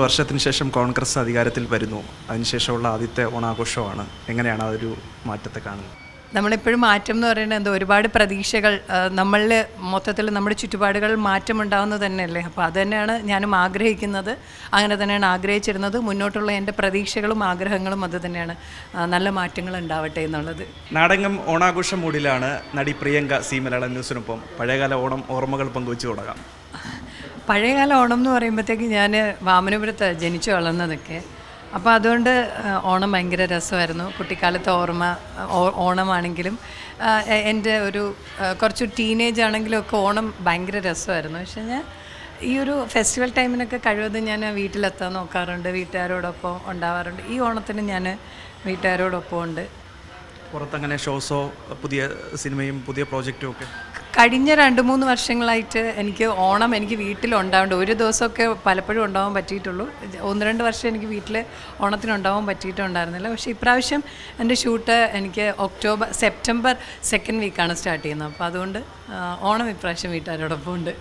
വർഷത്തിന് ശേഷം കോൺഗ്രസ് അധികാരത്തിൽ വരുന്നു. അതിനുശേഷമുള്ള ആദ്യത്തെ ഓണാഘോഷമാണ്. എങ്ങനെയാണ് അതൊരു മാറ്റത്തെ കാണുന്നത്? നമ്മളിപ്പോഴും മാറ്റം എന്ന് പറയുന്നത് എന്തോ ഒരുപാട് പ്രതീക്ഷകൾ നമ്മളിൽ മൊത്തത്തിൽ നമ്മുടെ ചുറ്റുപാടുകളിൽ മാറ്റം ഉണ്ടാകുന്നത് തന്നെയല്ലേ. അപ്പോൾ അത് തന്നെയാണ് ഞാനും ആഗ്രഹിക്കുന്നത്, അങ്ങനെ തന്നെയാണ് ആഗ്രഹിച്ചിരുന്നത്. മുന്നോട്ടുള്ള എൻ്റെ പ്രതീക്ഷകളും ആഗ്രഹങ്ങളും അത് തന്നെയാണ്, നല്ല മാറ്റങ്ങൾ ഉണ്ടാവട്ടെ എന്നുള്ളത്. നാടകം ഓണാഘോഷം മൂഡിലാണ് നടി പ്രിയങ്ക സി മലയാളം ന്യൂസിനൊപ്പം. പഴയകാല ഓണം ഓർമ്മകൾ പങ്കുവെച്ച് തുടങ്ങാം. പഴയകാല ഓണം എന്ന് പറയുമ്പോഴത്തേക്ക് ഞാൻ വാമനപുരത്ത് ജനിച്ചു വളർന്നതൊക്കെ, അപ്പോൾ അതുകൊണ്ട് ഓണം ഭയങ്കര രസമായിരുന്നു. കുട്ടിക്കാലത്തെ ഓണമാണെങ്കിലും എൻ്റെ ഒരു കുറച്ച് ടീനേജ് ആണെങ്കിലും ഒക്കെ ഓണം ഭയങ്കര രസമായിരുന്നു. പക്ഷേ ഞാൻ ഈ ഒരു ഫെസ്റ്റിവൽ ടൈമിനൊക്കെ കഴിവതും ഞാൻ വീട്ടിലെത്താൻ നോക്കാറുണ്ട്, വീട്ടുകാരോടൊപ്പം ഉണ്ടാവാറുണ്ട്. ഈ ഓണത്തിന് ഞാൻ വീട്ടുകാരോടൊപ്പം ഉണ്ട്. പുറത്തങ്ങനെ ഷോസോ പുതിയ സിനിമയും പുതിയ പ്രോജക്റ്റും ഒക്കെ കഴിഞ്ഞ 2-3 വർഷങ്ങളായിട്ട് എനിക്ക് ഓണം എനിക്ക് വീട്ടിലുണ്ടാവേണ്ട ഒരു ദിവസമൊക്കെ പലപ്പോഴും ഉണ്ടാവാൻ പറ്റിയിട്ടുള്ളൂ. 1-2 വർഷം എനിക്ക് വീട്ടിൽ ഓണത്തിനുണ്ടാവാൻ പറ്റിയിട്ടുണ്ടായിരുന്നില്ല. പക്ഷേ ഇപ്രാവശ്യം എൻ്റെ ഷൂട്ട് എനിക്ക് സെപ്റ്റംബർ 2nd വീക്കാണ് സ്റ്റാർട്ട് ചെയ്യുന്നത്. അപ്പോൾ അതുകൊണ്ട് ഓണം ഇപ്രാവശ്യം വീട്ടുകാരോടൊപ്പം ഉണ്ട്.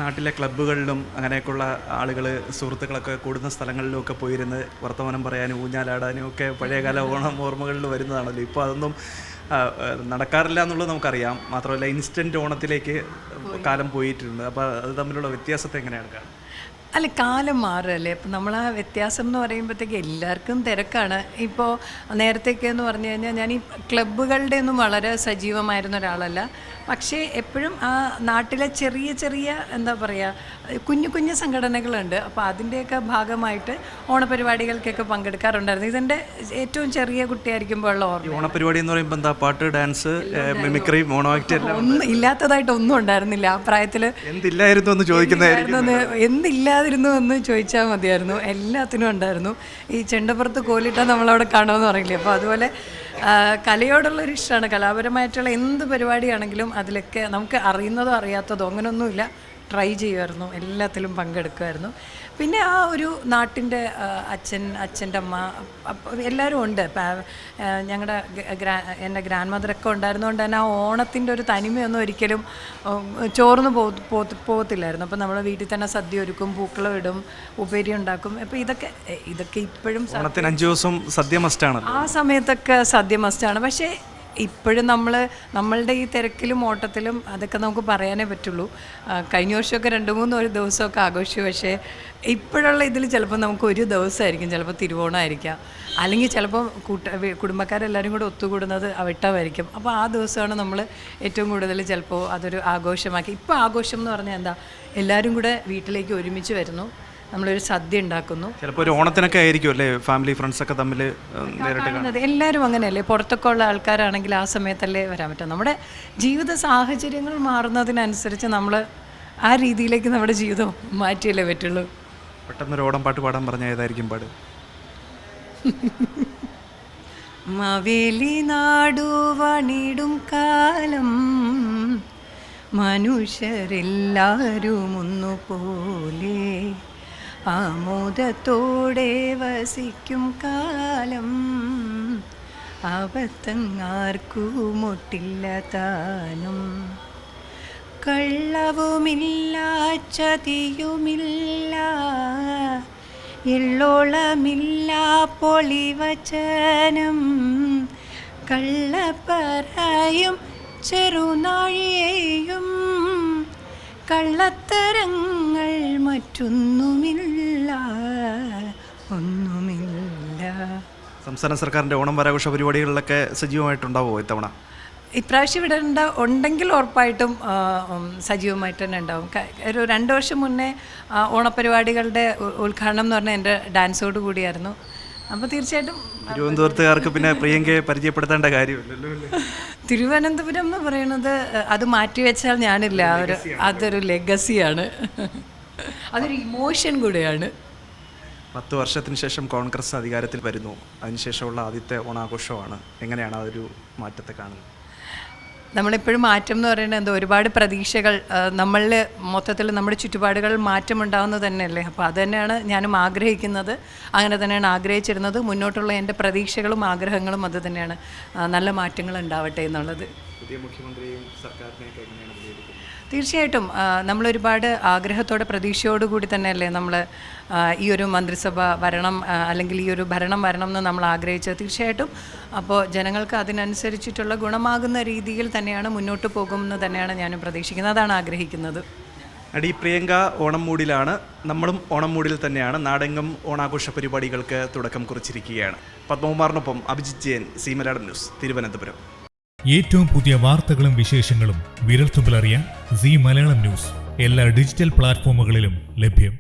നാട്ടിലെ ക്ലബ്ബുകളിലും അങ്ങനെയൊക്കെയുള്ള ആളുകൾ, സുഹൃത്തുക്കളൊക്കെ കൂടുന്ന സ്ഥലങ്ങളിലും ഒക്കെ പോയിരുന്ന് വർത്തമാനം പറയാനും ഊഞ്ഞാലാടാനും ഒക്കെ പഴയകാല ഓണം ഓർമ്മകളിൽ വരുന്നതാണല്ലോ. ഇപ്പോൾ അതൊന്നും നടക്കാറില്ല എന്നുള്ളത് നമുക്കറിയാം. മാത്രമല്ല ഇൻസ്റ്റൻറ്റ് ഓണത്തിലേക്ക് കാലം പോയിട്ടുണ്ട്. അപ്പോൾ അത് തമ്മിലുള്ള വ്യത്യാസത്തെ എങ്ങനെയാണ് കാണുന്നത്? അല്ല, കാലം മാറുകയല്ലേ. അപ്പം നമ്മൾ ആ വ്യത്യാസം എന്ന് പറയുമ്പോഴത്തേക്ക് എല്ലാവർക്കും തിരക്കാണ്. ഇപ്പോൾ നേരത്തേക്ക് എന്ന് പറഞ്ഞു കഴിഞ്ഞാൽ ഞാൻ ഈ ക്ലബ്ബുകളുടെ ഒന്നും വളരെ സജീവമായിരുന്ന ഒരാളല്ല. പക്ഷേ എപ്പോഴും ആ നാട്ടിലെ ചെറിയ ചെറിയ എന്താ പറയുക കുഞ്ഞു സംഘടനകളുണ്ട്. അപ്പോൾ അതിൻ്റെയൊക്കെ ഭാഗമായിട്ട് ഓണപരിപാടികൾക്കൊക്കെ പങ്കെടുക്കാറുണ്ടായിരുന്നു. ഇതെൻ്റെ ഏറ്റവും ചെറിയ കുട്ടിയായിരിക്കുമ്പോൾ ഉള്ള ഓർമ്മ. ഓണപരിപാടി എന്ന് പറയുമ്പോൾ എന്താ, പാട്ട്, ഡാൻസ്, മിമിക്രി, മോണോ ആക്ട് ഒന്നും ഇല്ലാത്തതായിട്ട് ഒന്നും ഉണ്ടായിരുന്നില്ല ആ പ്രായത്തിൽ. എന്തില്ലായിരുന്നു എന്ന് ചോദിക്കുന്നതായിരുന്നു. എന്തില്ലാതിരുന്നു എന്ന് ചോദിച്ചാൽ മതിയായിരുന്നു. എല്ലാത്തിനും ഉണ്ടായിരുന്നു. ഈ ചെണ്ടപ്പുറത്ത് കോലിട്ടാൽ നമ്മളവിടെ കാണുമെന്ന് പറയില്ലേ. അപ്പോൾ അതുപോലെ കലയോടുള്ളൊരു ഇഷ്ടമാണ്. കലാപരമായിട്ടുള്ള എന്ത് പരിപാടിയാണെങ്കിലും അതിലൊക്കെ നമുക്ക് അറിയുന്നതോ അറിയാത്തതോ അങ്ങനെയൊന്നുമില്ല, ട്രൈ ചെയ്യുമായിരുന്നു, എല്ലാത്തിലും പങ്കെടുക്കുമായിരുന്നു. പിന്നെ ആ ഒരു നാട്ടിൻ്റെ അച്ഛൻ്റെ അമ്മ എല്ലാവരും ഉണ്ട്. ഞങ്ങളുടെ എൻ്റെ ഗ്രാൻഡ് മദറൊക്കെ ഉണ്ടായിരുന്നതുകൊണ്ട് തന്നെ ആ ഓണത്തിൻ്റെ ഒരു തനിമയൊന്നും ഒരിക്കലും ചോർന്ന് പോകത്തില്ലായിരുന്നു. അപ്പോൾ നമ്മൾ വീട്ടിൽ തന്നെ സദ്യ ഒരുക്കും, പൂക്കളം ഇടും, ഉപ്പേരി ഉണ്ടാക്കും. അപ്പോൾ ഇതൊക്കെ ഇപ്പോഴും 5 ദിവസം സദ്യ മസ്റ്റാണ്. ആ സമയത്തൊക്കെ സദ്യ മസ്റ്റാണ്. പക്ഷേ ഇപ്പോഴും നമ്മളുടെ ഈ തിരക്കിലും ഓട്ടത്തിലും അതൊക്കെ നമുക്ക് പറയാനേ പറ്റുള്ളൂ. കഴിഞ്ഞ വർഷമൊക്കെ 2-3 ദിവസമൊക്കെ ആഘോഷിച്ചു. പക്ഷേ ഇപ്പോഴുള്ള ഇതിൽ ചിലപ്പോൾ നമുക്ക് ഒരു ദിവസമായിരിക്കും, ചിലപ്പോൾ തിരുവോണമായിരിക്കാം, അല്ലെങ്കിൽ ചിലപ്പോൾ കുടുംബക്കാരെല്ലാവരും കൂടെ ഒത്തുകൂടുന്നത് അവിട്ടമായിരിക്കും. അപ്പോൾ ആ ദിവസമാണ് നമ്മൾ ഏറ്റവും കൂടുതൽ ചിലപ്പോൾ അതൊരു ആഘോഷമാക്കി. ഇപ്പോൾ ആഘോഷം എന്ന് പറഞ്ഞാൽ എന്താ, എല്ലാവരും കൂടെ വീട്ടിലേക്ക് ഒരുമിച്ച് വരുന്നു, നമ്മളൊരു സദ്യ ഉണ്ടാക്കുന്നു. ചിലപ്പോൾ ഒരു ഓണത്തിനൊക്കെ ആയിരിക്കും അല്ലേ ഫാമിലി ഫ്രണ്ട്സൊക്കെ തമ്മിൽ നേരിട്ട് കാണുന്നത്. എല്ലാവരും അങ്ങനെയല്ലേ. പുറത്തൊക്കെ ഉള്ള ആൾക്കാരാണെങ്കിൽ ആ സമയത്തല്ലേ വരാൻ പറ്റും. നമ്മുടെ ജീവിത സാഹചര്യങ്ങൾ മാറുന്നതിനനുസരിച്ച് നമ്മൾ ആ രീതിയിലേക്ക് നമ്മുടെ ജീവിതം മാറ്റിയല്ലേ പറ്റുള്ളൂ. പെട്ടെന്നൊരു ഓണം പാട്ട് പാടാൻ പറഞ്ഞാൽ ഏതായിരിക്കും പാട്? മാവേലി നാടു വണിടും കാലം മനുഷ്യരെല്ലാവരും ഒന്നുപോലെ ആമോദത്തോടെ വസിക്കും കാലം അബദ്ധങ്ങാർക്കുമൊട്ടില്ല താനും കള്ളവുമില്ല ചതിയുമില്ല എള്ളോളമില്ല പൊളിവചനം കള്ളപ്പറയും ചെറുനാഴിയെയും കള്ളത്തരങ്ങൾ മറ്റൊന്നുമില്ല. സംസ്ഥാന സർക്കാരിൻ്റെ ഓണം വാരാഘോഷ പരിപാടികളിലൊക്കെ സജീവമായിട്ടുണ്ടാവുമോ ഇത്തവണ? ഇപ്രാവശ്യം ഇവിടെ ഉണ്ടെങ്കിൽ ഉറപ്പായിട്ടും സജീവമായിട്ട് തന്നെ ഉണ്ടാവും. ഒരു 2 വർഷം മുന്നേ ഓണപരിപാടികളുടെ ഉദ്ഘാടനം എന്ന് പറഞ്ഞാൽ എൻ്റെ ഡാൻസോട് കൂടിയായിരുന്നു. അപ്പോൾ തീർച്ചയായിട്ടും തിരുവനന്തപുരത്തുകാർക്ക് പിന്നെ പ്രിയങ്കയെ പരിചയപ്പെടുത്തേണ്ട കാര്യമില്ലല്ലോ. തിരുവനന്തപുരം എന്ന് പറയുന്നത് അത് മാറ്റിവെച്ചാൽ ഞാനില്ല. അതൊരു ലെഗസിയാണ്, അതൊരു ഇമോഷൻ കൂടെയാണ്. 10 വർഷത്തിന് ശേഷം കോൺഗ്രസ് അധികാരത്തിൽ വരുന്നു. അതിനുശേഷമുള്ള ആദ്യത്തെ ഓണാഘോഷമാണ്. എങ്ങനെയാണ് അതൊരു മാറ്റത്തെ കാണുന്നത്? നമ്മളിപ്പോഴും മാറ്റം എന്ന് പറയുന്നത് എന്തോ ഒരുപാട് പ്രതീക്ഷകൾ നമ്മളിൽ മൊത്തത്തിൽ നമ്മുടെ ചുറ്റുപാടുകളിൽ മാറ്റം ഉണ്ടാകുന്നത് തന്നെയല്ലേ. അപ്പോൾ അത് തന്നെയാണ് ഞാനും ആഗ്രഹിക്കുന്നത്, അങ്ങനെ തന്നെയാണ് ആഗ്രഹിച്ചിരുന്നത്. മുന്നോട്ടുള്ള എൻ്റെ പ്രതീക്ഷകളും ആഗ്രഹങ്ങളും അത് തന്നെയാണ്, നല്ല മാറ്റങ്ങൾ ഉണ്ടാവട്ടെ എന്നുള്ളത്. പുതിയ മുഖ്യമന്ത്രിയും സർക്കാരിനെയൊക്കെ എങ്ങനെയാണ്? തീർച്ചയായിട്ടും നമ്മളൊരുപാട് ആഗ്രഹത്തോടെ പ്രതീക്ഷയോടുകൂടി തന്നെയല്ലേ നമ്മൾ ഈ ഒരു മന്ത്രിസഭ വരണം, അല്ലെങ്കിൽ ഈ ഒരു ഭരണം വരണം എന്ന് നമ്മൾ ആഗ്രഹിച്ചത്. തീർച്ചയായിട്ടും അപ്പോൾ ജനങ്ങൾക്ക് അതിനനുസരിച്ചിട്ടുള്ള ഗുണമാകുന്ന രീതിയിൽ തന്നെയാണ് മുന്നോട്ട് പോകുമെന്ന് തന്നെയാണ് ഞാനും പ്രതീക്ഷിക്കുന്നത്, അതാണ് ആഗ്രഹിക്കുന്നത്. നടി പ്രിയങ്ക ഓണം മൂഡിലാണ്, നമ്മളും ഓണം മൂഡിൽ തന്നെയാണ്. നാടെങ്ങും ഓണാഘോഷ പരിപാടികൾക്ക് തുടക്കം കുറിച്ചിരിക്കുകയാണ്. പത്മകുമാറിനൊപ്പം അഭിജിത്ത് ജയൻ, സി മലയാളം ന്യൂസ്, തിരുവനന്തപുരം. ഏറ്റവും പുതിയ വാർത്തകളും വിശേഷങ്ങളും വിരൽത്തുമ്പിലറിയാൻ സി മലയാളം ന്യൂസ് എല്ലാ ഡിജിറ്റൽ പ്ലാറ്റ്ഫോമുകളിലും ലഭ്യം.